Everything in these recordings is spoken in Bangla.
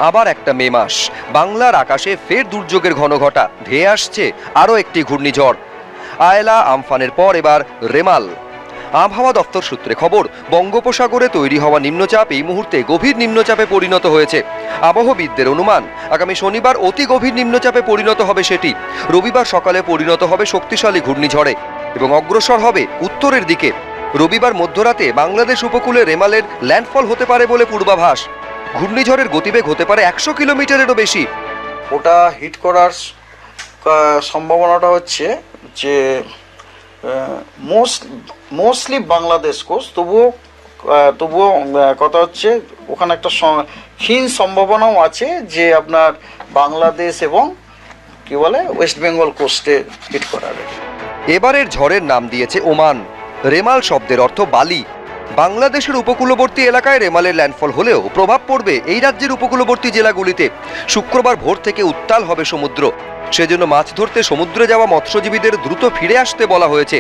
আবার একটা মে মাস, বাংলার আকাশে ফের দুর্যোগের ঘনঘটা, ধেয়ে আসছে আরও একটি ঘূর্ণিঝড়। আয়লা আমফানের পর এবার রেমাল। আবহাওয়া দপ্তর সূত্রে খবর, বঙ্গোপসাগরে তৈরি হওয়া নিম্নচাপ এই মুহূর্তে গভীর নিম্নচাপে পরিণত হয়েছে। আবহবিদদের অনুমান, আগামী শনিবার অতি গভীর নিম্নচাপে পরিণত হবে সেটি। রবিবার সকালে পরিণত হবে শক্তিশালী ঘূর্ণিঝড়ে এবং অগ্রসর হবে উত্তরের দিকে। রবিবার মধ্যরাতে বাংলাদেশ উপকূলে রেমালের ল্যান্ডফল হতে পারে বলে পূর্বাভাস। ঘূর্ণিঝড়ের গতিবেগ হতে পারে 100 কিলোমিটারেরও বেশি। ওটা হিট করার সম্ভাবনাটা হচ্ছে যে মোস্টলি বাংলাদেশ কোস্ট, তবুও কথা হচ্ছে ওখানে একটা ক্ষীণ সম্ভাবনাও আছে যে আপনার বাংলাদেশ এবং কি বলে ওয়েস্ট বেঙ্গল কোস্টে হিট করার। এবারের ঝড়ের নাম দিয়েছে ওমান। রেমাল শব্দের অর্থ বালি। বাংলাদেশের উপকূলবর্তী এলাকায় রেমালের ল্যান্ডফল হলেও প্রভাব পড়বে এই রাজ্যের উপকূলবর্তী জেলাগুলিতে। শুক্রবার ভোর থেকে উত্তাল হবে সমুদ্র, সেজন্য মাছ ধরতে সমুদ্রে যাওয়া মৎস্যজীবীদের দ্রুত ফিরে আসতে বলা হয়েছে।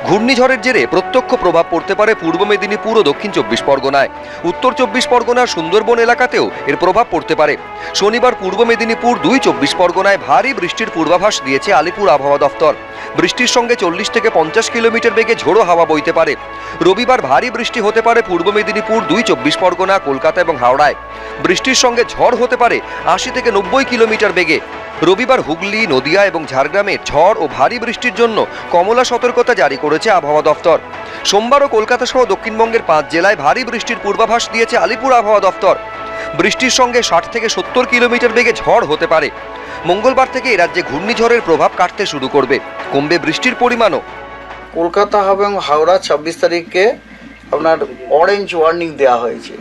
ঘূর্ণিঝড়ের জেরে প্রত্যক্ষ প্রভাব পড়তে পারে পূর্ব মেদিনীপুর ও দক্ষিণ 24 পরগনায়। উত্তর 24 পরগনার সুন্দরবন এলাকাতেও এর প্রভাব পড়তে পারে। শনিবার পূর্ব মেদিনীপুর 2 24 পরগনায় ভারী বৃষ্টির পূর্বাভাস দিয়েছে আলিপুর আবহাওয়া দফতর। বৃষ্টির সঙ্গে 40 থেকে 50 কিলোমিটার বেগে ঝোড়ো হাওয়া বইতে পারে। রবিবার ভারী বৃষ্টি হতে পারে পূর্ব মেদিনীপুর, 2 24 পরগনা, কলকাতা এবং হাওড়ায়। বৃষ্টির সঙ্গে ঝড় হতে পারে 80 থেকে 90 কিলোমিটার বেগে। রবিবার হুগলি, নদিয়া এবং ঝাড়গ্রামে ঝড় ও ভারী বৃষ্টির জন্য কমলা সতর্কতা জারি করেছে আবহাওয়া দফতর। সোমবারও কলকাতা সহ দক্ষিণবঙ্গের 5 জেলায় ভারী বৃষ্টির পূর্বাভাস দিয়েছে আলিপুর আবহাওয়া দফতর। বৃষ্টির সঙ্গে 60 থেকে 70 কিলোমিটার বেগে ঝড় হতে পারে। মঙ্গলবার থেকে এ রাজ্যে ঘূর্ণিঝড়ের প্রভাব কাটতে শুরু করবে, কমবে বৃষ্টির পরিমাণও। কলকাতা এবং হাওড়া 26 তারিখে আপনার অরেঞ্জ ওয়ার্নিং দেওয়া হয়েছে,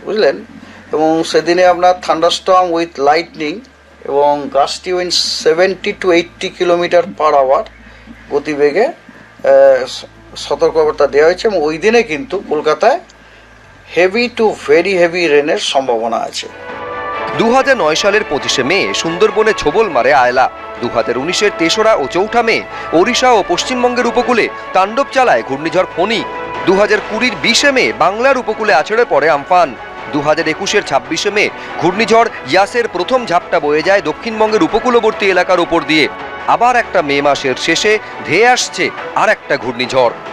বুঝলেন। এবং সেদিনে আপনার থান্ডারস্টর্ম উইথ লাইটনিং এবং gusty wind 70 to 80 kilometre per hour গতিবেগে সতর্কবার্তা দেওয়া হয়েছে। এবং ওই দিনে কিন্তু কলকাতায় হেভি টু ভেরি হেভি রেনের সম্ভাবনা আছে। 2009 সালের 25শে মে সুন্দরবনে ছোবল মারে আয়লা। 2019-এর 3রা ও 4ঠা মে ওড়িশা ও পশ্চিমবঙ্গের উপকূলে তাণ্ডব চালায় ঘূর্ণিঝড় ফণী। 2020-এর 20শে মে বাংলার উপকূলে আছড়ে পড়ে আমফান। 2021-এর 26শে মে ঘূর্ণিঝড় ইয়াসের প্রথম ঝাপটা বয়ে যায় দক্ষিণবঙ্গের উপকূলবর্তী এলাকার উপর দিয়ে। আবার একটা মে মাসের শেষে ধেয়ে আসছে আর একটা ঘূর্ণিঝড়।